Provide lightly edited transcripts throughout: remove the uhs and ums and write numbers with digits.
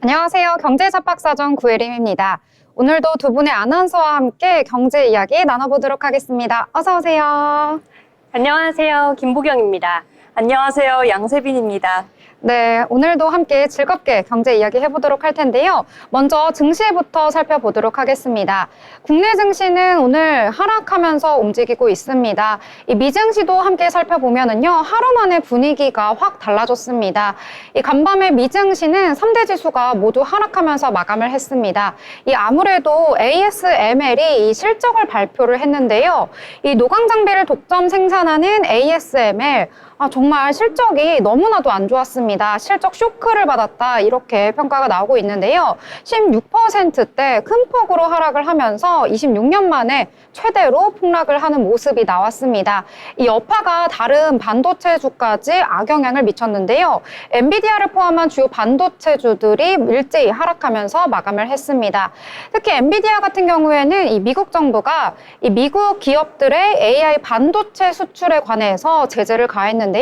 안녕하세요. 경제잡박사전 구혜림입니다. 오늘도 두 분의 아나운서와 함께 경제 이야기 나눠보도록 하겠습니다. 어서 오세요. 안녕하세요. 김보경입니다. 안녕하세요. 양세빈입니다. 네, 오늘도 함께 즐겁게 경제 이야기 해보도록 할 텐데요. 먼저 증시부터 살펴보도록 하겠습니다. 국내 증시는 오늘 하락하면서 움직이고 있습니다. 이 미증시도 함께 살펴보면은요, 하루 만에 분위기가 확 달라졌습니다. 이 간밤에 미증시는 3대 지수가 모두 하락하면서 마감을 했습니다. 이 아무래도 ASML이 이 실적을 발표를 했는데요. 이 노광 장비를 독점 생산하는 ASML, 정말 실적이 너무나도 안 좋았습니다. 실적 쇼크를 받았다 이렇게 평가가 나오고 있는데요. 16%대 큰 폭으로 하락을 하면서 26년 만에 최대로 폭락을 하는 모습이 나왔습니다. 이 여파가 다른 반도체주까지 악영향을 미쳤는데요. 엔비디아를 포함한 주요 반도체주들이 일제히 하락하면서 마감을 했습니다. 특히 엔비디아 같은 경우에는 이 미국 정부가 이 미국 기업들의 AI 반도체 수출에 관해서 제재를 가했는데요.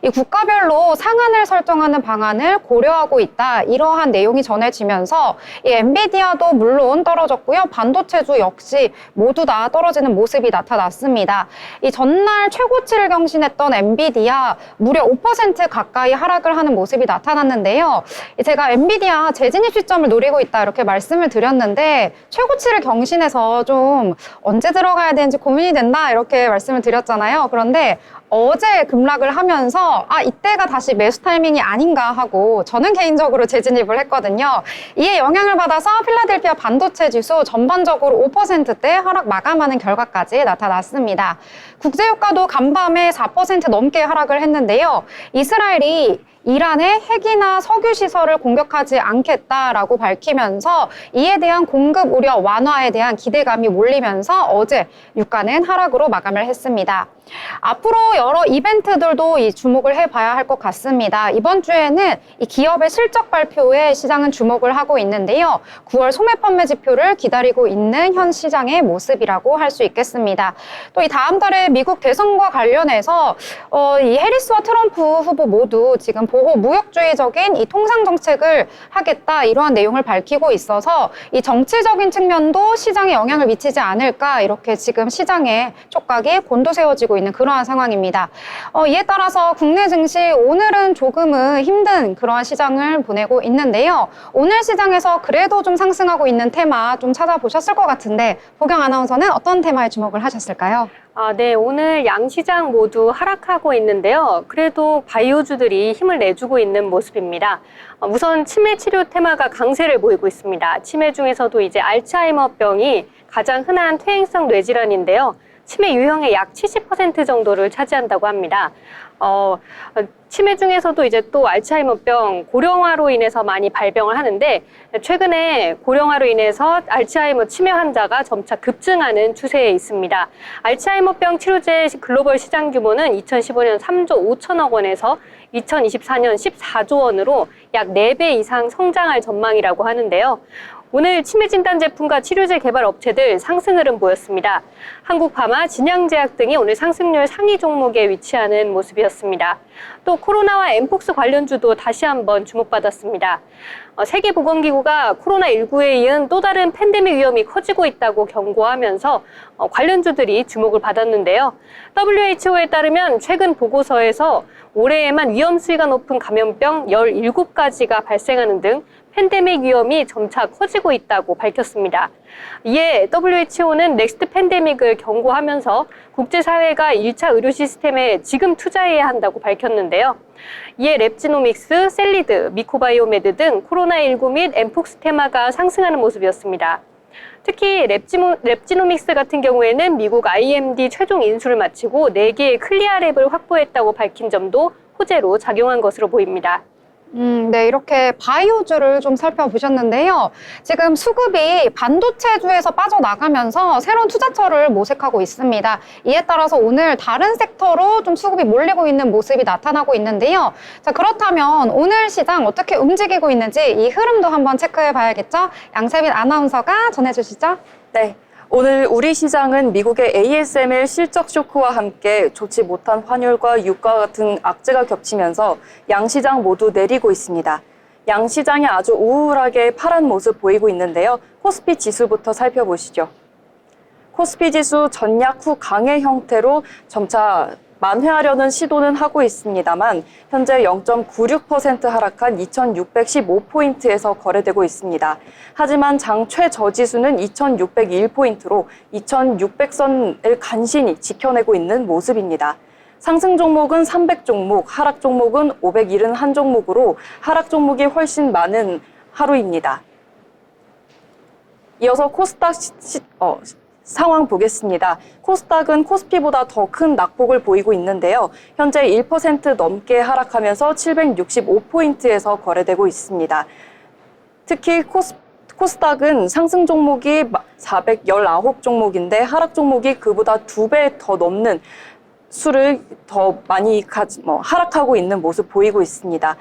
이 국가별로 상한을 설정하는 방안을 고려하고 있다. 이러한 내용이 전해지면서 이 엔비디아도 물론 떨어졌고요. 반도체주 역시 모두 다 떨어지는 모습이 나타났습니다. 이 전날 최고치를 경신했던 엔비디아 무려 5% 가까이 하락을 하는 모습이 나타났는데요. 제가 엔비디아 재진입 시점을 노리고 있다 이렇게 말씀을 드렸는데 최고치를 경신해서 좀 언제 들어가야 되는지 고민이 된다 이렇게 말씀을 드렸잖아요. 그런데 어제 급락을 하면서 이때가 다시 매수 타이밍이 아닌가 하고 저는 개인적으로 재진입을 했거든요. 이에 영향을 받아서 필라델피아 반도체 지수 전반적으로 5%대 하락 마감하는 결과까지 나타났습니다. 국제유가도 간밤에 4% 넘게 하락을 했는데요. 이스라엘이 이란의 핵이나 석유 시설을 공격하지 않겠다라고 밝히면서 이에 대한 공급 우려 완화에 대한 기대감이 몰리면서 어제 유가는 하락으로 마감을 했습니다. 앞으로 여러 이벤트들도 주목을 해봐야 할 것 같습니다. 이번 주에는 이 기업의 실적 발표에 시장은 주목을 하고 있는데요. 9월 소매 판매 지표를 기다리고 있는 현 시장의 모습이라고 할 수 있겠습니다. 또 이 다음 달에 미국 대선과 관련해서 이 해리스와 트럼프 후보 모두 지금 보호 무역주의적인 이 통상 정책을 하겠다 이러한 내용을 밝히고 있어서 이 정치적인 측면도 시장에 영향을 미치지 않을까 이렇게 지금 시장의 촉각이 곤두세워지고 있는 그러한 상황입니다. 이에 따라서 국내 증시 오늘은 조금은 힘든 그러한 시장을 보내고 있는데요. 오늘 시장에서 그래도 좀 상승하고 있는 테마 좀 찾아보셨을 것 같은데 보경 아나운서는 어떤 테마에 주목을 하셨을까요? 네, 오늘 양시장 모두 하락하고 있는데요. 그래도 바이오주들이 힘을 내주고 있는 모습입니다. 우선 치매 치료 테마가 강세를 보이고 있습니다. 치매 중에서도 이제 알츠하이머병이 가장 흔한 퇴행성 뇌질환인데요. 치매 유형의 약 70% 정도를 차지한다고 합니다. 치매 중에서도 이제 또 알츠하이머병 고령화로 인해서 많이 발병을 하는데 최근에 고령화로 인해서 알츠하이머 치매 환자가 점차 급증하는 추세에 있습니다. 알츠하이머병 치료제 글로벌 시장 규모는 2015년 3조 5천억 원에서 2024년 14조 원으로 약 4배 이상 성장할 전망이라고 하는데요. 오늘 치매 진단 제품과 치료제 개발 업체들 상승 흐름 보였습니다. 한국파마, 진양제약 등이 오늘 상승률 상위 종목에 위치하는 모습이었습니다. 또 코로나와 엠폭스 관련주도 다시 한번 주목받았습니다. 세계보건기구가 코로나19에 이은 또 다른 팬데믹 위험이 커지고 있다고 경고하면서 관련주들이 주목을 받았는데요. WHO에 따르면 최근 보고서에서 올해에만 위험 수위가 높은 감염병 17가지가 발생하는 등 팬데믹 위험이 점차 커지고 있다고 밝혔습니다. 이에 WHO는 넥스트 팬데믹을 경고하면서 국제사회가 1차 의료 시스템에 지금 투자해야 한다고 밝혔는데요. 이에 랩지노믹스, 셀리드, 미코바이오메드 등 코로나19 및 엠폭스 테마가 상승하는 모습이었습니다. 특히 랩지노믹스 같은 경우에는 미국 IMD 최종 인수를 마치고 4개의 클리아랩을 확보했다고 밝힌 점도 호재로 작용한 것으로 보입니다. 네, 이렇게 바이오주를 좀 살펴보셨는데요. 지금 수급이 반도체주에서 빠져나가면서 새로운 투자처를 모색하고 있습니다. 이에 따라서 오늘 다른 섹터로 좀 수급이 몰리고 있는 모습이 나타나고 있는데요. 자, 그렇다면 오늘 시장 어떻게 움직이고 있는지 이 흐름도 한번 체크해 봐야겠죠? 양세빈 아나운서가 전해주시죠. 네. 오늘 우리 시장은 미국의 ASML 실적 쇼크와 함께 좋지 못한 환율과 유가 같은 악재가 겹치면서 양시장 모두 내리고 있습니다. 양시장이 아주 우울하게 파란 모습 보이고 있는데요. 코스피 지수부터 살펴보시죠. 코스피 지수 전약 후 강의 형태로 점차 만회하려는 시도는 하고 있습니다만 현재 0.96% 하락한 2615포인트에서 거래되고 있습니다. 하지만 장 최저지수는 2601포인트로 2600선을 간신히 지켜내고 있는 모습입니다. 상승 종목은 300종목, 하락 종목은 571종목으로 하락 종목이 훨씬 많은 하루입니다. 이어서 코스닥 상황 보겠습니다. 코스닥은 코스피보다 더 큰 낙폭을 보이고 있는데요. 현재 1% 넘게 하락하면서 765포인트에서 거래되고 있습니다. 특히 코스닥은 상승 종목이 419종목인데 하락 종목이 그보다 2배 더 넘는 수를 더 많이 하락하고 있는 모습 보이고 있습니다.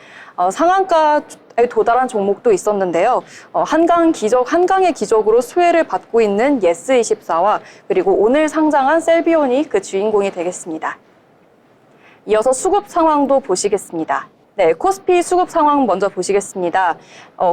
상한가에 도달한 종목도 있었는데요. 한강의 기적으로 수혜를 받고 있는 예스24와 그리고 오늘 상장한 셀비온이 그 주인공이 되겠습니다. 이어서 수급 상황도 보시겠습니다. 네, 코스피 수급 상황 먼저 보시겠습니다.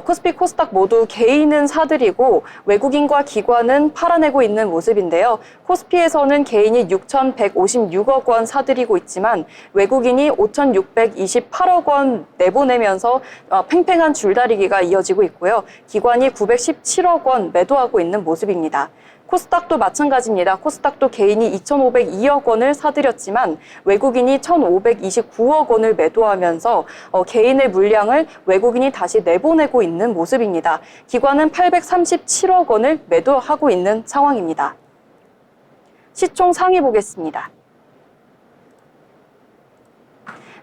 코스피, 코스닥 모두 개인은 사들이고 외국인과 기관은 팔아내고 있는 모습인데요. 코스피에서는 개인이 6,156억 원 사들이고 있지만 외국인이 5,628억 원 내보내면서 팽팽한 줄다리기가 이어지고 있고요. 기관이 917억 원 매도하고 있는 모습입니다. 코스닥도 마찬가지입니다. 코스닥도 개인이 2,502억 원을 사들였지만 외국인이 1,529억 원을 매도하면서 개인의 물량을 외국인이 다시 내보내고 있는 모습입니다. 기관은 837억 원을 매도하고 있는 상황입니다. 시총 상위 보겠습니다.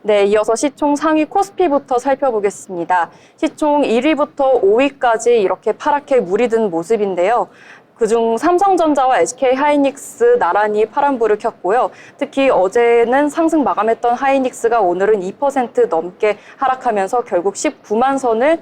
네, 이어서 시총 상위 코스피부터 살펴보겠습니다. 시총 1위부터 5위까지 이렇게 파랗게 물이 든 모습인데요. 그중 삼성전자와 SK하이닉스 나란히 파란불을 켰고요. 특히 어제는 상승 마감했던 하이닉스가 오늘은 2% 넘게 하락하면서 결국 19만 선을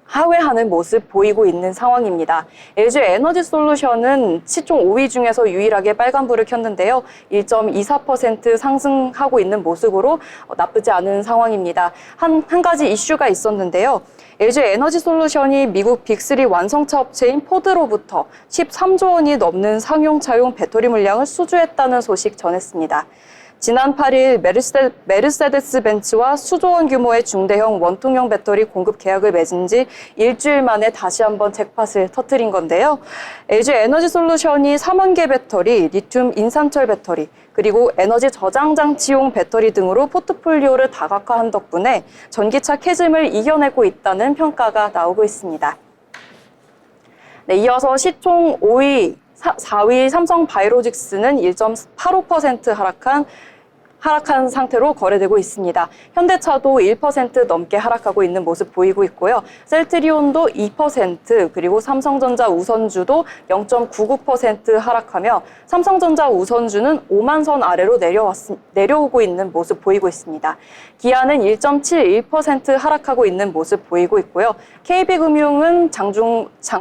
하회하는 모습 보이고 있는 상황입니다. LG 에너지솔루션은 시총 5위 중에서 유일하게 빨간불을 켰는데요. 1.24% 상승하고 있는 모습으로 나쁘지 않은 상황입니다. 한 가지 이슈가 있었는데요. LG 에너지솔루션이 미국 빅3 완성차 업체인 포드로부터 13조 원이 넘는 상용차용 배터리 물량을 수주했다는 소식 전했습니다. 지난 8일 메르세데스 벤츠와 수조원 규모의 중대형 원통형 배터리 공급 계약을 맺은 지 일주일 만에 다시 한번 잭팟을 터뜨린 건데요. LG 에너지 솔루션이 3원 개 배터리, 리튬 인산철 배터리, 그리고 에너지 저장 장치용 배터리 등으로 포트폴리오를 다각화한 덕분에 전기차 캐즘을 이겨내고 있다는 평가가 나오고 있습니다. 네, 이어서 시총 4위 삼성바이오로직스는 1.85% 하락한 상태로 거래되고 있습니다. 현대차도 1% 넘게 하락하고 있는 모습 보이고 있고요. 셀트리온도 2%, 그리고 삼성전자 우선주도 0.99% 하락하며 삼성전자 우선주는 5만 선 아래로 내려오고 있는 모습 보이고 있습니다. 기아는 1.71% 하락하고 있는 모습 보이고 있고요. KB금융은 장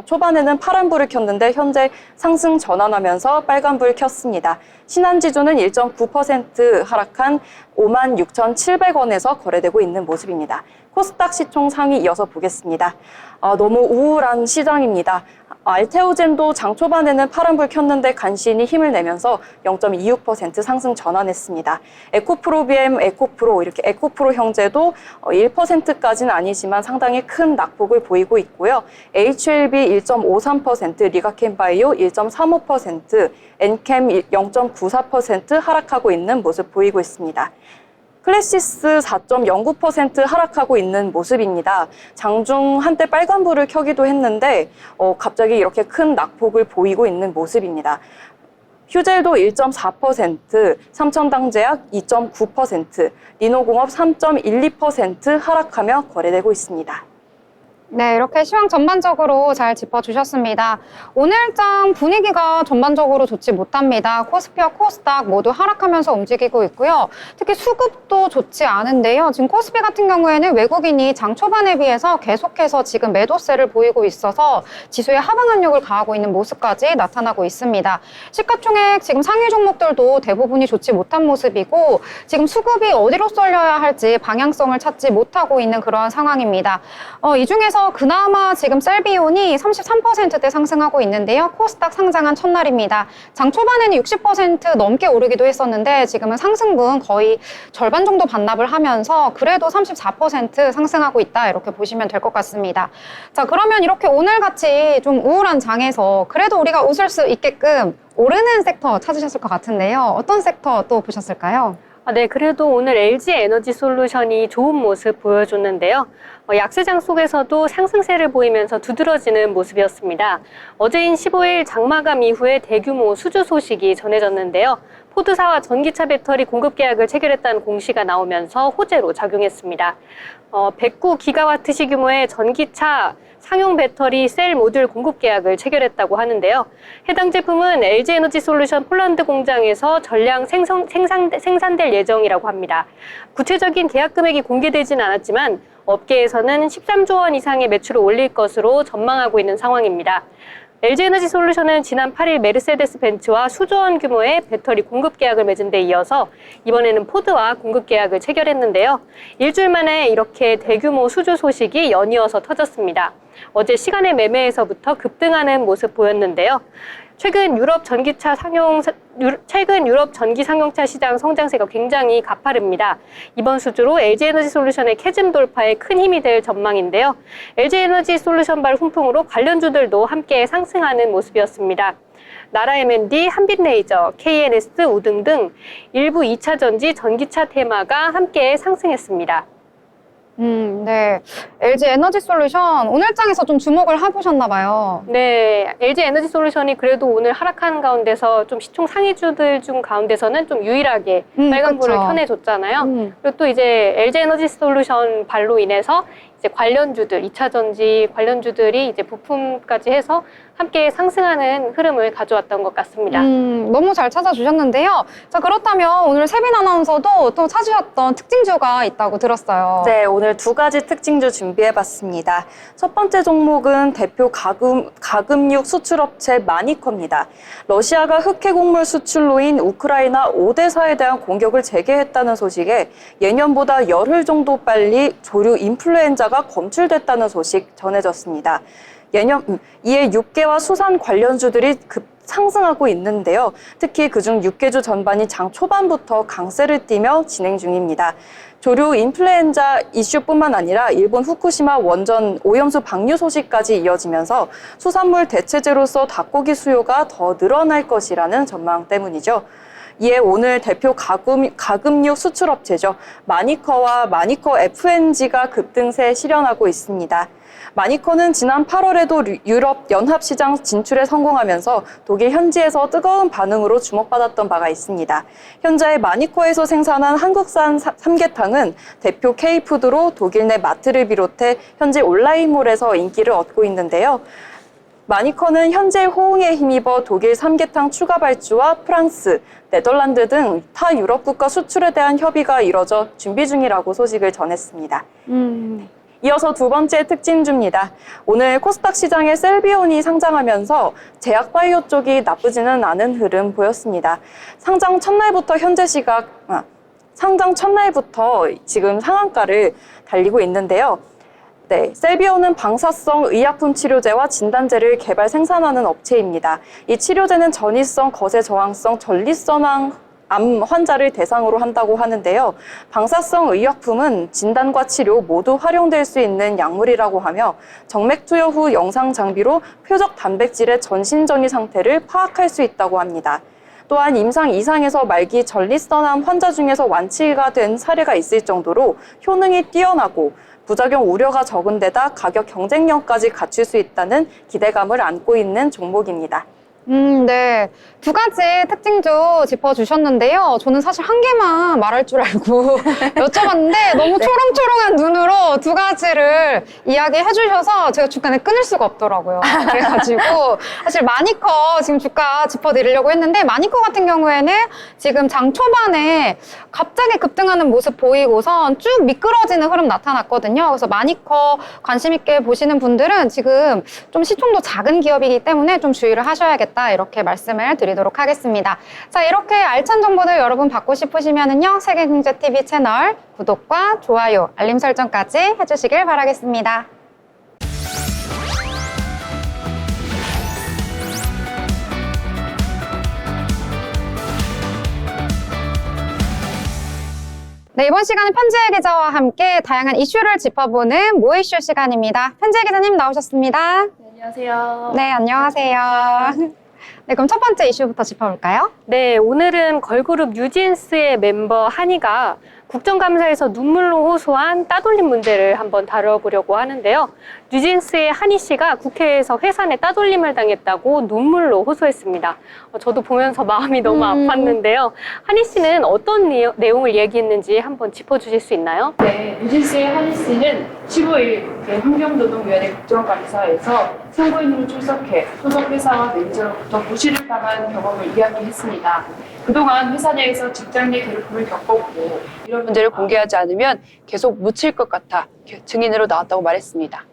초반에는 파란불을 켰는데 현재 상승 전환하면서 빨간불 켰습니다. 신한지주는 1.9% 하락한 56,700원에서 거래되고 있는 모습입니다. 코스닥 시총 상위 이어서 보겠습니다. 너무 우울한 시장입니다. 알테오젠도 장 초반에는 파란불 켰는데 간신히 힘을 내면서 0.26% 상승 전환했습니다. 에코프로비엠, 에코프로, 이렇게 에코프로 형제도 1%까지는 아니지만 상당히 큰 낙폭을 보이고 있고요. HLB 1.53%, 리가캠바이오 1.35%, 엔캠 0.94% 하락하고 있는 모습 보이고 있습니다. 클래시스 4.09% 하락하고 있는 모습입니다. 장중 한때 빨간불을 켜기도 했는데 갑자기 이렇게 큰 낙폭을 보이고 있는 모습입니다. 휴젤도 1.4%, 삼천당제약 2.9%, 리노공업 3.12% 하락하며 거래되고 있습니다. 네, 이렇게 시황 전반적으로 잘 짚어주셨습니다. 오늘장 분위기가 전반적으로 좋지 못합니다. 코스피와 코스닥 모두 하락하면서 움직이고 있고요. 특히 수급도 좋지 않은데요. 지금 코스피 같은 경우에는 외국인이 장 초반에 비해서 계속해서 지금 매도세를 보이고 있어서 지수에 하방 압력을 가하고 있는 모습까지 나타나고 있습니다. 시가총액 지금 상위 종목들도 대부분이 좋지 못한 모습이고 지금 수급이 어디로 쏠려야 할지 방향성을 찾지 못하고 있는 그런 상황입니다. 이 중에서 그나마 지금 셀비온이 33%대 상승하고 있는데요. 코스닥 상장한 첫날입니다. 장 초반에는 60% 넘게 오르기도 했었는데 지금은 상승분 거의 절반 정도 반납을 하면서 그래도 34% 상승하고 있다 이렇게 보시면 될 것 같습니다. 자, 그러면 이렇게 오늘같이 좀 우울한 장에서 그래도 우리가 웃을 수 있게끔 오르는 섹터 찾으셨을 것 같은데요. 어떤 섹터 또 보셨을까요? 네, 그래도 오늘 LG 에너지 솔루션이 좋은 모습 보여줬는데요. 약세장 속에서도 상승세를 보이면서 두드러지는 모습이었습니다. 어제인 15일 장마감 이후에 대규모 수주 소식이 전해졌는데요. 포드사와 전기차 배터리 공급 계약을 체결했다는 공시가 나오면서 호재로 작용했습니다. 109기가와트시 규모의 전기차 상용 배터리 셀 모듈 공급 계약을 체결했다고 하는데요. 해당 제품은 LG 에너지 솔루션 폴란드 공장에서 전량 생산될 예정이라고 합니다. 구체적인 계약 금액이 공개되지는 않았지만 업계에서는 13조 원 이상의 매출을 올릴 것으로 전망하고 있는 상황입니다. LG 에너지 솔루션은 지난 8일 메르세데스 벤츠와 수조 원 규모의 배터리 공급 계약을 맺은 데 이어서 이번에는 포드와 공급 계약을 체결했는데요. 일주일 만에 이렇게 대규모 수주 소식이 연이어서 터졌습니다. 어제 시간의 매매에서부터 급등하는 모습 보였는데요. 최근 유럽 전기 상용차 시장 성장세가 굉장히 가파릅니다. 이번 수주로 LG 에너지 솔루션의 캐즘 돌파에 큰 힘이 될 전망인데요. LG 에너지 솔루션발 훈풍으로 관련주들도 함께 상승하는 모습이었습니다. 나라 M&D, 한빛레이저, KNS, 우등 등 일부 2차 전지, 전기차 테마가 함께 상승했습니다. 네. LG 에너지 솔루션 오늘장에서 좀 주목을 해보셨나 봐요. 네, LG 에너지 솔루션이 그래도 오늘 하락하는 가운데서 좀 시총 상위주들 중 가운데서는 좀 유일하게 빨간불을 그쵸. 켜내줬잖아요. 그리고 또 이제 LG 에너지 솔루션 발로 인해서 이제 관련주들, 2차 전지 관련주들이 이제 부품까지 해서 함께 상승하는 흐름을 가져왔던 것 같습니다. 너무 잘 찾아주셨는데요. 자, 그렇다면 오늘 세빈 아나운서도 또 찾으셨던 특징주가 있다고 들었어요. 네, 오늘 두 가지 특징주 준비해봤습니다. 첫 번째 종목은 대표 가금육 수출업체 마니커입니다. 러시아가 흑해곡물 수출로인 우크라이나 오데사에 대한 공격을 재개했다는 소식에 예년보다 열흘 정도 빨리 조류 인플루엔자가 검출됐다는 소식 전해졌습니다. 이에 육계와 수산 관련주들이 급 상승하고 있는데요. 특히 그중 육계주 전반이 장 초반부터 강세를 띠며 진행 중입니다. 조류 인플루엔자 이슈뿐만 아니라 일본 후쿠시마 원전 오염수 방류 소식까지 이어지면서 수산물 대체제로서 닭고기 수요가 더 늘어날 것이라는 전망 때문이죠. 이에 오늘 대표 가금육 수출업체죠. 마니커와 마니커 FNG가 급등세 실현하고 있습니다. 마니커는 지난 8월에도 유럽 연합시장 진출에 성공하면서 독일 현지에서 뜨거운 반응으로 주목받았던 바가 있습니다. 현재 마니커에서 생산한 한국산 삼계탕은 대표 K푸드로 독일 내 마트를 비롯해 현지 온라인몰에서 인기를 얻고 있는데요. 마니커는 현재 호응에 힘입어 독일 삼계탕 추가 발주와 프랑스, 네덜란드 등 타 유럽 국가 수출에 대한 협의가 이뤄져 준비 중이라고 소식을 전했습니다. 이어서 두 번째 특징주입니다. 오늘 코스닥 시장에 셀비온이 상장하면서 제약바이오 쪽이 나쁘지는 않은 흐름 보였습니다. 상장 첫날부터 지금 상한가를 달리고 있는데요. 네, 셀비온은 방사성 의약품 치료제와 진단제를 개발 생산하는 업체입니다. 이 치료제는 전이성, 거세 저항성, 전립선암 환자를 대상으로 한다고 하는데요. 방사성 의약품은 진단과 치료 모두 활용될 수 있는 약물이라고 하며 정맥 투여 후 영상 장비로 표적 단백질의 전신전이 상태를 파악할 수 있다고 합니다. 또한 임상 2상에서 말기 전립선암 환자 중에서 완치가 된 사례가 있을 정도로 효능이 뛰어나고 부작용 우려가 적은 데다 가격 경쟁력까지 갖출 수 있다는 기대감을 안고 있는 종목입니다. 네. 두 가지 특징도 짚어주셨는데요. 저는 사실 한 개만 말할 줄 알고 여쭤봤는데 너무 초롱초롱한 눈으로 두 가지를 이야기해 주셔서 제가 중간에 끊을 수가 없더라고요. 그래가지고 사실 마니커 지금 주가 짚어드리려고 했는데 마니커 같은 경우에는 지금 장 초반에 갑자기 급등하는 모습 보이고선 쭉 미끄러지는 흐름 나타났거든요. 그래서 마니커 관심 있게 보시는 분들은 지금 좀 시총도 작은 기업이기 때문에 좀 주의를 하셔야겠다 이렇게 말씀을 드리도록 하겠습니다. 자, 이렇게 알찬 정보들 여러분 받고 싶으시면은요 세계경제TV 채널 구독과 좋아요, 알림 설정까지 해주시길 바라겠습니다. 네, 이번 시간은 편지혜 기자와 함께 다양한 이슈를 짚어보는 모이슈 시간입니다. 편지혜 기자님 나오셨습니다. 안녕하세요. 네, 안녕하세요. 네, 그럼 첫 번째 이슈부터 짚어볼까요? 네, 오늘은 걸그룹 뉴진스의 멤버 한이가 국정감사에서 눈물로 호소한 따돌림 문제를 한번 다뤄보려고 하는데요. 뉴진스의 한이 씨가 국회에서 회사 내 따돌림을 당했다고 눈물로 호소했습니다. 저도 보면서 마음이 너무 아팠는데요. 한이 씨는 어떤 내용을 얘기했는지 한번 짚어주실 수 있나요? 네, 뉴진스의 한희 씨는 15일 국회 환경노동위원회 국정감사에서 선거인으로 출석해 소속 회사와 매니저로부터 무시를 당한 경험을 이야기했습니다. 그동안 회사 내에서 직장 내 괴롭힘을 겪었고 이런 문제를 공개하지 않으면 계속 묻힐 것 같아 증인으로 나왔다고 말했습니다.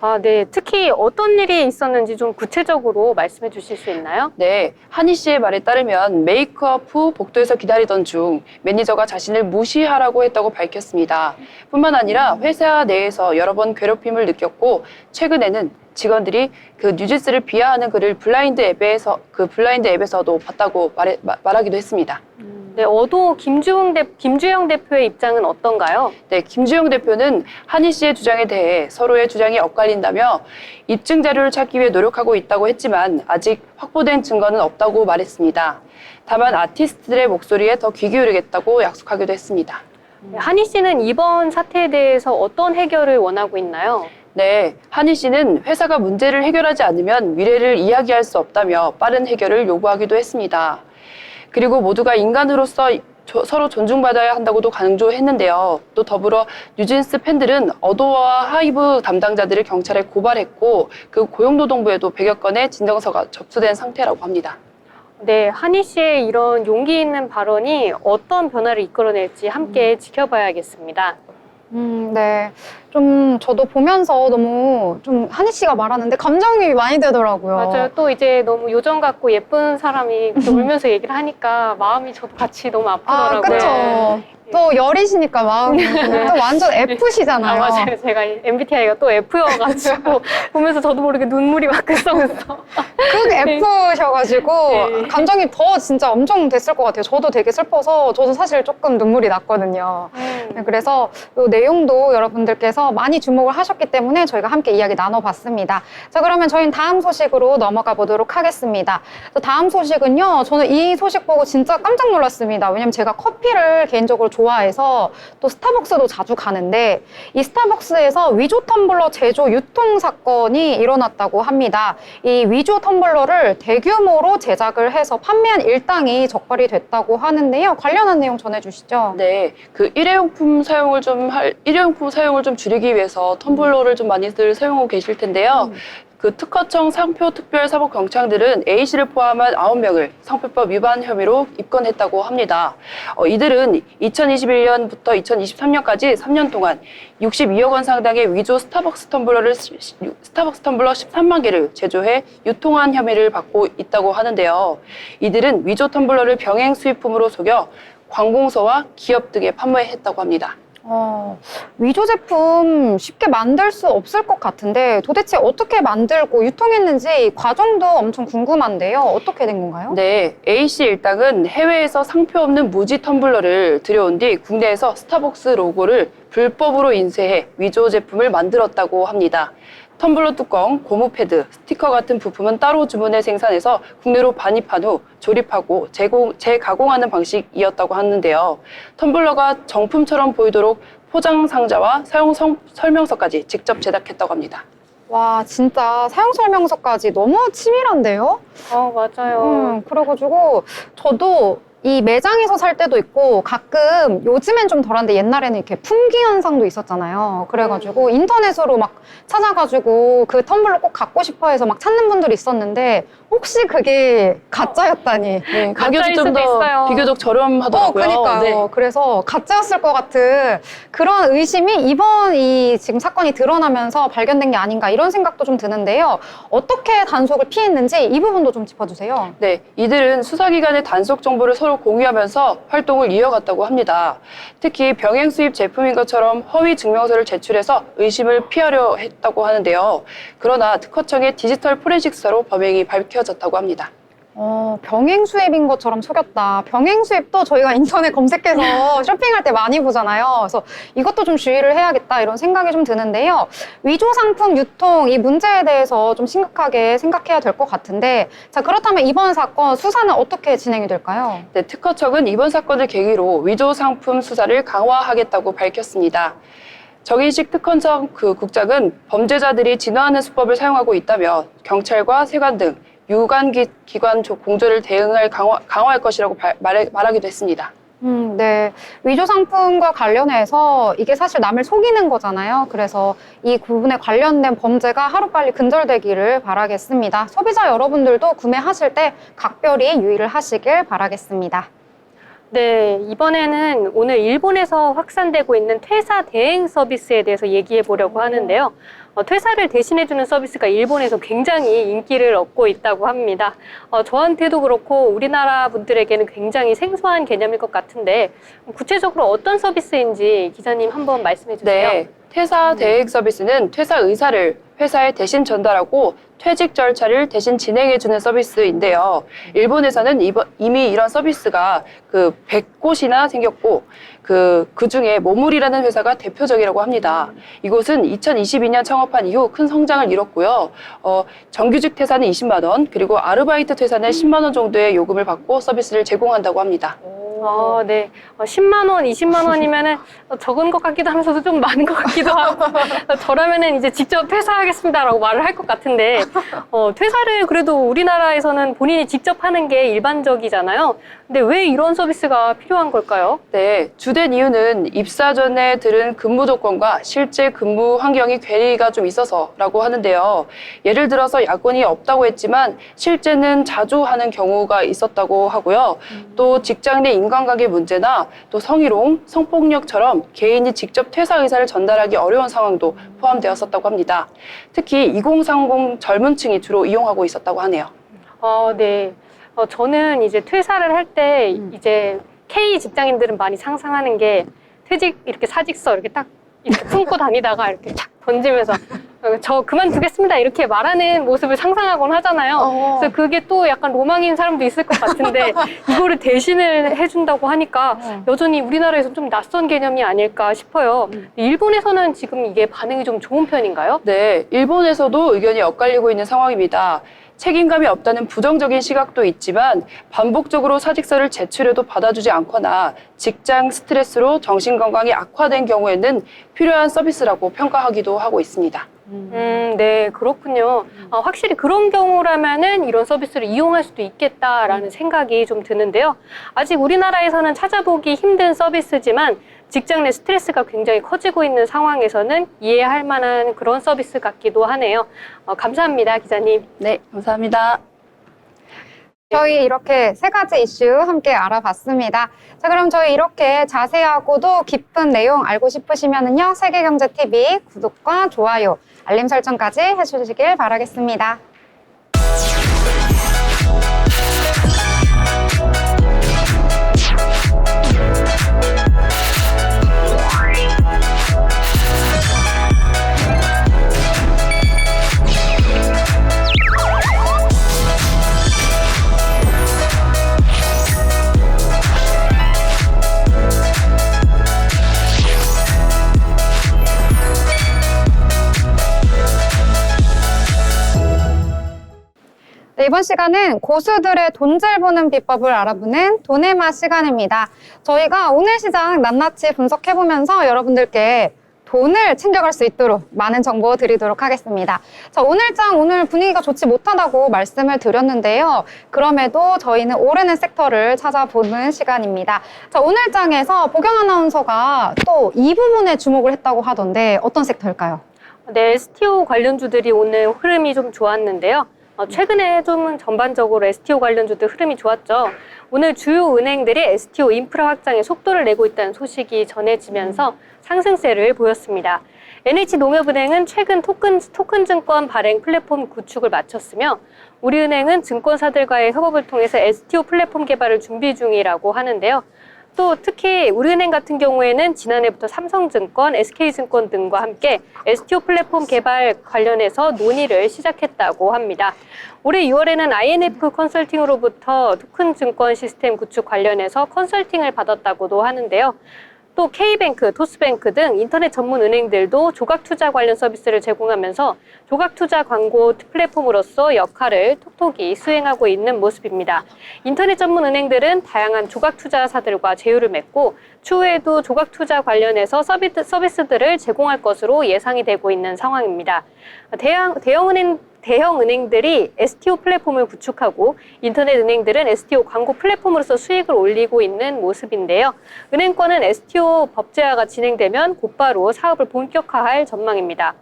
아, 네. 특히 어떤 일이 있었는지 좀 구체적으로 말씀해 주실 수 있나요? 네, 한희 씨의 말에 따르면 메이크업 후 복도에서 기다리던 중 매니저가 자신을 무시하라고 했다고 밝혔습니다. 뿐만 아니라 회사 내에서 여러 번 괴롭힘을 느꼈고 최근에는 직원들이 그 뉴진스를 비하하는 글을 블라인드 앱에서도 봤다고 말하기도 했습니다. 네, 김주영 대표의 입장은 어떤가요? 네, 김주영 대표는 한희 씨의 주장에 대해 서로의 주장이 엇갈린다며 입증 자료를 찾기 위해 노력하고 있다고 했지만 아직 확보된 증거는 없다고 말했습니다. 다만 아티스트들의 목소리에 더 귀 기울이겠다고 약속하기도 했습니다. 한희 씨는 이번 사태에 대해서 어떤 해결을 원하고 있나요? 네, 한희 씨는 회사가 문제를 해결하지 않으면 미래를 이야기할 수 없다며 빠른 해결을 요구하기도 했습니다. 그리고 모두가 인간으로서 서로 존중받아야 한다고도 강조했는데요. 또 더불어 뉴진스 팬들은 어도어와 하이브 담당자들을 경찰에 고발했고 그 고용노동부에도 100여 건의 진정서가 접수된 상태라고 합니다. 네, 한희 씨의 이런 용기 있는 발언이 어떤 변화를 이끌어낼지 함께 지켜봐야겠습니다. 네. 좀 저도 보면서 너무 좀 한희 씨가 말하는데 감정이 많이 되더라고요. 맞아요. 또 이제 너무 요정 같고 예쁜 사람이 또 울면서 얘기를 하니까 마음이 저도 같이 너무 아, 아프더라고요. 그쵸. 또 열이시니까 마음이 또 완전 F시잖아요. 아, 맞아요. 제가 MBTI가 또 F여가지고 보면서 저도 모르게 눈물이 막 글썽글썽. 그 F셔가지고 네. 감정이 더 진짜 엄청 됐을 것 같아요. 저도 되게 슬퍼서 저도 사실 조금 눈물이 났거든요. 네, 그래서 이 내용도 여러분들께서 많이 주목을 하셨기 때문에 저희가 함께 이야기 나눠봤습니다. 자, 그러면 저희는 다음 소식으로 넘어가 보도록 하겠습니다. 다음 소식은요. 저는 이 소식 보고 진짜 깜짝 놀랐습니다. 왜냐면 제가 커피를 개인적으로 좋아해서 또 스타벅스도 자주 가는데 이 스타벅스에서 위조 텀블러 제조 유통 사건이 일어났다고 합니다. 이 위조 텀블러를 대규모로 제작을 해서 판매한 일당이 적발이 됐다고 하는데요. 관련한 내용 전해주시죠. 네, 그 일회용품 사용을 좀 줄이기 위해서 텀블러를 좀 많이들 사용하고 계실 텐데요. 그 특허청 상표특별사법경찰들은 A씨를 포함한 9명을 상표법 위반 혐의로 입건했다고 합니다. 이들은 2021년부터 2023년까지 3년 동안 62억 원 상당의 위조 스타벅스 텀블러 13만 개를 제조해 유통한 혐의를 받고 있다고 하는데요. 이들은 위조 텀블러를 병행 수입품으로 속여 관공서와 기업 등에 판매했다고 합니다. 위조 제품 쉽게 만들 수 없을 것 같은데 도대체 어떻게 만들고 유통했는지 이 과정도 엄청 궁금한데요. 어떻게 된 건가요? 네, A씨 일당은 해외에서 상표 없는 무지 텀블러를 들여온 뒤 국내에서 스타벅스 로고를 불법으로 인쇄해 위조 제품을 만들었다고 합니다. 텀블러 뚜껑, 고무 패드, 스티커 같은 부품은 따로 주문해 생산해서 국내로 반입한 후 조립하고 재가공하는 방식이었다고 하는데요. 텀블러가 정품처럼 보이도록 포장 상자와 사용 설명서까지 직접 제작했다고 합니다. 와, 진짜 사용 설명서까지 너무 치밀한데요? 맞아요. 그래가지고 저도 이 매장에서 살 때도 있고 가끔 요즘엔 좀 덜한데 옛날에는 이렇게 품귀 현상도 있었잖아요. 그래가지고 인터넷으로 막 찾아가지고 그 텀블러 꼭 갖고 싶어 해서 막 찾는 분들이 있었는데 혹시 그게 가짜였다니. 네, 가짜일 가격이 좀 수도 더 있어요. 비교적 저렴하더라고요. 그러니까요. 네. 그래서 가짜였을 것 같은 그런 의심이 이번 이 지금 사건이 드러나면서 발견된 게 아닌가 이런 생각도 좀 드는데요. 어떻게 단속을 피했는지 이 부분도 좀 짚어주세요. 네, 이들은 수사기관의 단속 정보를 서로 공유하면서 활동을 이어갔다고 합니다. 특히 병행 수입 제품인 것처럼 허위 증명서를 제출해서 의심을 피하려 했다고 하는데요. 그러나 특허청의 디지털 포렌식 수사로 범행이 밝혀졌다고 합니다. 병행 수입인 것처럼 속였다. 병행 수입도 저희가 인터넷 검색해서 쇼핑할 때 많이 보잖아요. 그래서 이것도 좀 주의를 해야겠다 이런 생각이 좀 드는데요. 위조 상품 유통 이 문제에 대해서 좀 심각하게 생각해야 될 것 같은데 자 그렇다면 이번 사건 수사는 어떻게 진행이 될까요? 네, 특허청은 이번 사건을 계기로 위조 상품 수사를 강화하겠다고 밝혔습니다. 정인식 특허청 국장은 범죄자들이 진화하는 수법을 사용하고 있다며 경찰과 세관 등 유관 기관 공조를 대응할 강화할 것이라고 말하기도 했습니다. 네. 위조 상품과 관련해서 이게 사실 남을 속이는 거잖아요. 그래서 이 부분에 관련된 범죄가 하루빨리 근절되기를 바라겠습니다. 소비자 여러분들도 구매하실 때 각별히 유의를 하시길 바라겠습니다. 네, 이번에는 오늘 일본에서 확산되고 있는 퇴사 대행 서비스에 대해서 얘기해 보려고 하는데요. 퇴사를 대신해주는 서비스가 일본에서 굉장히 인기를 얻고 있다고 합니다. 저한테도 그렇고 우리나라 분들에게는 굉장히 생소한 개념일 것 같은데 구체적으로 어떤 서비스인지 기자님 한번 말씀해 주세요. 네, 퇴사 대행 서비스는 퇴사 의사를 회사에 대신 전달하고 퇴직 절차를 대신 진행해주는 서비스인데요. 일본에서는 이미 이런 서비스가 100곳이나 생겼고 그 중에 모물이라는 회사가 대표적이라고 합니다. 이곳은 2022년 창업한 이후 큰 성장을 이뤘고요. 정규직 퇴사는 20만 원, 그리고 아르바이트 퇴사는 10만 원 정도의 요금을 받고 서비스를 제공한다고 합니다. 네. 10만 원, 20만 원이면은 적은 것 같기도 하면서도 좀 많은 것 같기도 하고 저라면은 이제 직접 퇴사하겠습니다라고 말을 할 것 같은데 퇴사를 그래도 우리나라에서는 본인이 직접 하는 게 일반적이잖아요. 근데 왜 이런 서비스가 필요한 걸까요? 네, 주된 이유는 입사 전에 들은 근무 조건과 실제 근무 환경이 괴리가 좀 있어서라고 하는데요. 예를 들어서 야근이 없다고 했지만 실제는 자주 하는 경우가 있었다고 하고요. 또 직장 내 인간관계 문제나 또 성희롱, 성폭력처럼 개인이 직접 퇴사 의사를 전달하기 어려운 상황도 포함되었었다고 합니다. 특히 2030 젊은 층이 주로 이용하고 있었다고 하네요. 네. 저는 이제 퇴사를 할 때 이제 K 직장인들은 많이 상상하는 게 퇴직 이렇게 사직서 이렇게 딱 이렇게 품고 다니다가 이렇게 탁 던지면서 저 그만두겠습니다 이렇게 말하는 모습을 상상하곤 하잖아요. 그래서 그게 또 약간 로망인 사람도 있을 것 같은데 이거를 대신을 해준다고 하니까 여전히 우리나라에서 좀 낯선 개념이 아닐까 싶어요. 일본에서는 지금 이게 반응이 좀 좋은 편인가요? 네, 일본에서도 의견이 엇갈리고 있는 상황입니다. 책임감이 없다는 부정적인 시각도 있지만 반복적으로 사직서를 제출해도 받아주지 않거나 직장 스트레스로 정신건강이 악화된 경우에는 필요한 서비스라고 평가하기도 하고 있습니다. 네, 그렇군요. 확실히 그런 경우라면은 이런 서비스를 이용할 수도 있겠다라는 생각이 좀 드는데요. 아직 우리나라에서는 찾아보기 힘든 서비스지만 직장 내 스트레스가 굉장히 커지고 있는 상황에서는 이해할 만한 그런 서비스 같기도 하네요. 감사합니다, 기자님. 네, 감사합니다. 저희 이렇게 세 가지 이슈 함께 알아봤습니다. 자, 그럼 저희 이렇게 자세하고도 깊은 내용 알고 싶으시면은요, 세계경제TV 구독과 좋아요, 알림 설정까지 해주시길 바라겠습니다. 네, 이번 시간은 고수들의 돈 잘 버는 비법을 알아보는 돈의 맛 시간입니다. 저희가 오늘 시장 낱낱이 분석해보면서 여러분들께 돈을 챙겨갈 수 있도록 많은 정보 드리도록 하겠습니다. 자, 오늘 분위기가 좋지 못하다고 말씀을 드렸는데요. 그럼에도 저희는 오르는 섹터를 찾아보는 시간입니다. 자, 오늘장에서 보경 아나운서가 또 이 부분에 주목을 했다고 하던데 어떤 섹터일까요? 네, STO 관련주들이 오늘 흐름이 좀 좋았는데요. 최근에 좀 전반적으로 STO 관련주들 흐름이 좋았죠. 오늘 주요 은행들이 STO 인프라 확장에 속도를 내고 있다는 소식이 전해지면서 상승세를 보였습니다. NH농협은행은 최근 토큰 증권 발행 플랫폼 구축을 마쳤으며 우리은행은 증권사들과의 협업을 통해서 STO 플랫폼 개발을 준비 중이라고 하는데요. 또 특히 우리은행 같은 경우에는 지난해부터 삼성증권, SK증권 등과 함께 STO 플랫폼 개발 관련해서 논의를 시작했다고 합니다. 올해 6월에는 INF 컨설팅으로부터 토큰 증권 시스템 구축 관련해서 컨설팅을 받았다고도 하는데요. 또 K뱅크, 토스뱅크 등 인터넷 전문 은행들도 조각투자 관련 서비스를 제공하면서 조각투자 광고 플랫폼으로서 역할을 톡톡히 수행하고 있는 모습입니다. 인터넷 전문 은행들은 다양한 조각투자사들과 제휴를 맺고 추후에도 조각투자 관련해서 서비스들을 제공할 것으로 예상이 되고 있는 상황입니다. 대형 은행들이 STO 플랫폼을 구축하고 인터넷 은행들은 STO 광고 플랫폼으로서 수익을 올리고 있는 모습인데요. 은행권은 STO 법제화가 진행되면 곧바로 사업을 본격화할 전망입니다.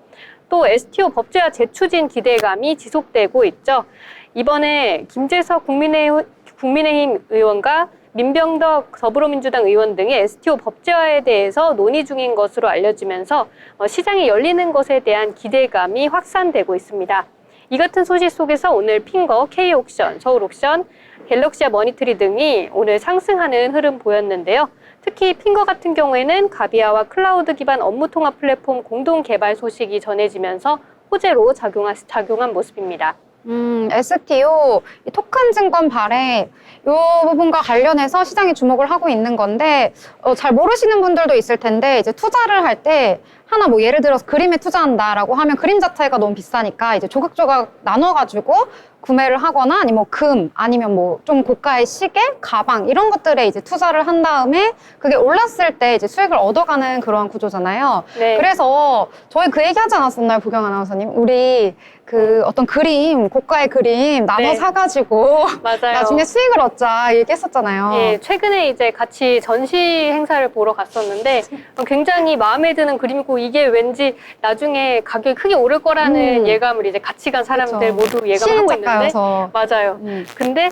또 STO 법제화 재추진 기대감이 지속되고 있죠. 이번에 김재석 국민의힘 의원과 민병덕 더불어민주당 의원 등의 STO 법제화에 대해서 논의 중인 것으로 알려지면서 시장이 열리는 것에 대한 기대감이 확산되고 있습니다. 이 같은 소식 속에서 오늘 핑거, K옥션, 서울옥션, 갤럭시아 머니트리 등이 오늘 상승하는 흐름 보였는데요. 특히 핑거 같은 경우에는 가비아와 클라우드 기반 업무 통합 플랫폼 공동 개발 소식이 전해지면서 호재로 작용한 모습입니다. STO, 이 토큰 증권 발행, 이 부분과 관련해서 시장이 주목을 하고 있는 건데, 잘 모르시는 분들도 있을 텐데, 이제 투자를 할 때, 하나 뭐 예를 들어서 그림에 투자한다라고 하면 그림 자체가 너무 비싸니까 이제 조각조각 나눠가지고 구매를 하거나 아니면 뭐 금 아니면 뭐 좀 고가의 시계, 가방 이런 것들에 이제 투자를 한 다음에 그게 올랐을 때 이제 수익을 얻어가는 그러한 구조잖아요. 네. 그래서 저희 그 얘기 하지 않았었나요, 보경 아나운서님? 우리 그 어떤 그림, 고가의 그림 나눠 네. 사가지고 맞아요. 나중에 수익을 얻자 얘기했었잖아요. 예, 최근에 이제 같이 전시 행사를 보러 갔었는데 굉장히 마음에 드는 그림이고 이게 왠지 나중에 가격이 크게 오를 거라는 예감을 이제 같이 간 사람들 그쵸. 모두 예감하고 시인 있는데 작가여서. 맞아요. 근데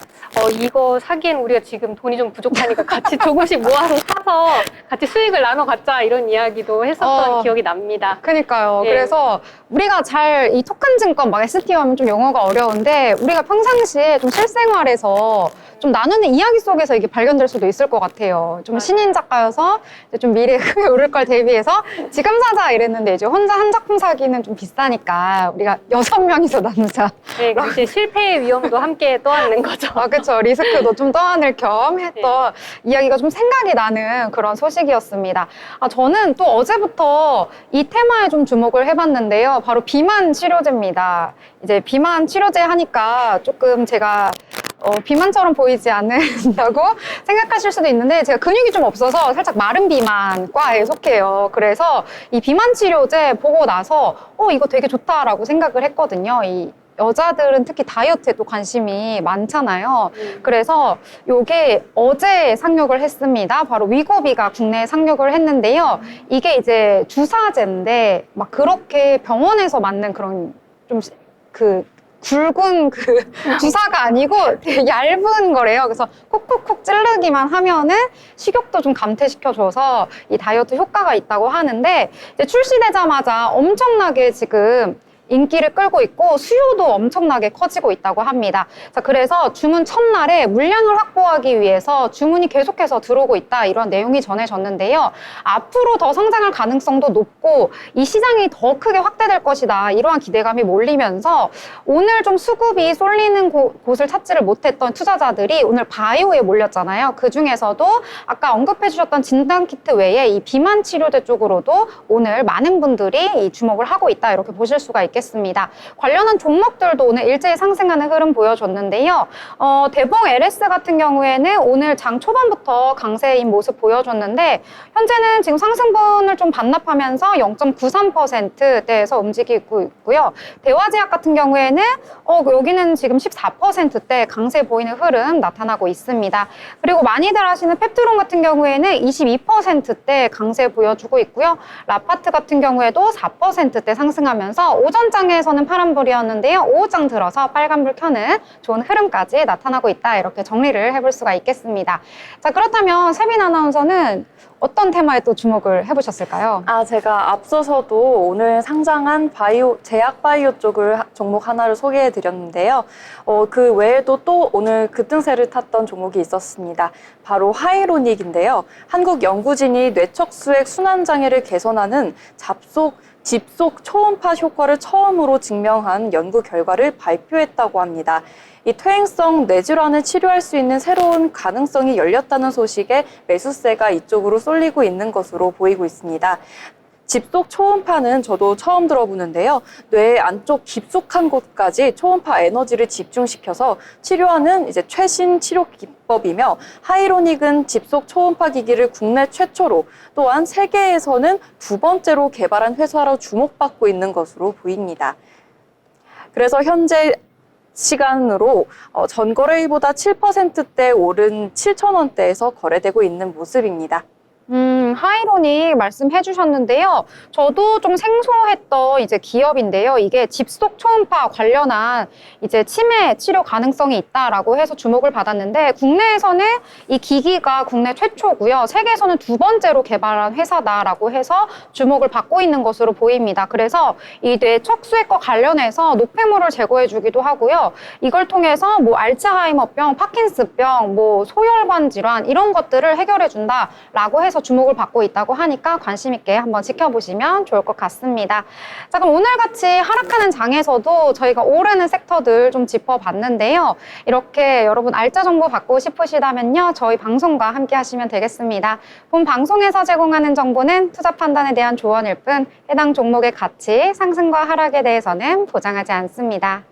이거 사기엔 우리가 지금 돈이 좀 부족하니까 같이 조금씩 모아서 사서 같이 수익을 나눠 갖자 이런 이야기도 했었던 기억이 납니다. 그러니까요. 예. 그래서 우리가 잘 이 토큰 증권 막 STO 하면 좀 용어가 어려운데 우리가 평상시에 좀 실생활에서 좀 나누는 이야기 속에서 이게 발견될 수도 있을 것 같아요. 좀 신인 작가여서 이제 좀 미래에 크게 오를 걸 대비해서 지금 사자 이랬는데 이제 혼자 한 작품 사기는 좀 비싸니까 우리가 6명이서 나누자. 네, 이제 실패의 위험도 함께 떠안는 거죠. 아, 그쵸. 리스크도 좀 떠안을 겸 했던 이야기가 좀 생각이 나는 그런 소식이었습니다. 아, 저는 또 어제부터 이 테마에 좀 주목을 해봤는데요. 바로 비만 치료제입니다. 이제 비만 치료제 하니까 조금 제가 비만처럼 보이지 않는다고 생각하실 수도 있는데 제가 근육이 좀 없어서 살짝 마른 비만과에 속해요. 그래서 이 비만 치료제 보고 나서 이거 되게 좋다라고 생각을 했거든요. 이 여자들은 특히 다이어트에 또 관심이 많잖아요. 그래서 요게 어제 상륙을 했습니다. 바로 위고비가 국내에 상륙을 했는데요. 이게 이제 주사제인데 막 그렇게 병원에서 맞는 그런 좀 굵은 주사가 아니고 되게 얇은 거래요. 그래서 콕콕콕 찌르기만 하면은 식욕도 좀 감퇴시켜줘서 이 다이어트 효과가 있다고 하는데 이제 출시되자마자 엄청나게 지금 인기를 끌고 있고 수요도 엄청나게 커지고 있다고 합니다. 자, 그래서 주문 첫날에 물량을 확보하기 위해서 주문이 계속해서 들어오고 있다 이런 내용이 전해졌는데요. 앞으로 더 성장할 가능성도 높고 이 시장이 더 크게 확대될 것이다 이러한 기대감이 몰리면서 오늘 좀 수급이 쏠리는 곳을 찾지를 못했던 투자자들이 오늘 바이오에 몰렸잖아요. 그 중에서도 아까 언급해 주셨던 진단키트 외에 이 비만 치료제 쪽으로도 오늘 많은 분들이 이 주목을 하고 있다 이렇게 보실 수가 있겠습니다. 있겠습니다. 관련한 종목들도 오늘 일제히 상승하는 흐름 보여줬는데요. 대봉 LS 같은 경우에는 오늘 장 초반부터 강세인 모습 보여줬는데 현재는 지금 상승분을 좀 반납하면서 0.93%대에서 움직이고 있고요. 대화제약 같은 경우에는 여기는 지금 14%대 강세 보이는 흐름 나타나고 있습니다. 그리고 많이들 하시는 펩트론 같은 경우에는 22%대 강세 보여주고 있고요. 라파트 같은 경우에도 4%대 상승하면서 오전장에서는 파란불이었는데요. 오후장 들어서 빨간불 켜는 좋은 흐름까지 나타나고 있다. 이렇게 정리를 해볼 수가 있겠습니다. 자, 그렇다면 세빈 아나운서는 어떤 테마에 또 주목을 해보셨을까요? 제가 앞서서도 오늘 상장한 제약 바이오 쪽을 종목 하나를 소개해 드렸는데요. 그 외에도 또 오늘 급등세를 탔던 종목이 있었습니다. 바로 하이로닉인데요. 한국 연구진이 뇌척수액 순환장애를 개선하는 집속 초음파 효과를 처음으로 증명한 연구 결과를 발표했다고 합니다. 이 퇴행성 뇌질환을 치료할 수 있는 새로운 가능성이 열렸다는 소식에 매수세가 이쪽으로 쏠리고 있는 것으로 보이고 있습니다. 집속 초음파는 저도 처음 들어보는데요. 뇌 안쪽 깊숙한 곳까지 초음파 에너지를 집중시켜서 치료하는 이제 최신 치료 기법이며 하이로닉은 집속 초음파 기기를 국내 최초로 또한 세계에서는 두 번째로 개발한 회사로 주목받고 있는 것으로 보입니다. 그래서 현재 시간으로 전거래일보다 7%대 오른 7,000원대에서 거래되고 있는 모습입니다. 하이로닉 말씀해 주셨는데요. 저도 좀 생소했던 이제 기업인데요. 이게 집속 초음파 관련한 이제 치매 치료 가능성이 있다라고 해서 주목을 받았는데 국내에서는 이 기기가 국내 최초고요. 세계에서는 두 번째로 개발한 회사다라고 해서 주목을 받고 있는 것으로 보입니다. 그래서 이 뇌 척수액과 관련해서 노폐물을 제거해 주기도 하고요. 이걸 통해서 뭐 알츠하이머병, 파킨스병, 뭐 소혈관 질환 이런 것들을 해결해 준다라고 해서 주목을 받고 있다고 하니까 관심 있게 한번 지켜보시면 좋을 것 같습니다. 자, 그럼 오늘같이 하락하는 장에서도 저희가 오르는 섹터들 좀 짚어봤는데요. 이렇게 여러분 알짜 정보 받고 싶으시다면요. 저희 방송과 함께 하시면 되겠습니다. 본 방송에서 제공하는 정보는 투자 판단에 대한 조언일 뿐 해당 종목의 가치, 상승과 하락에 대해서는 보장하지 않습니다.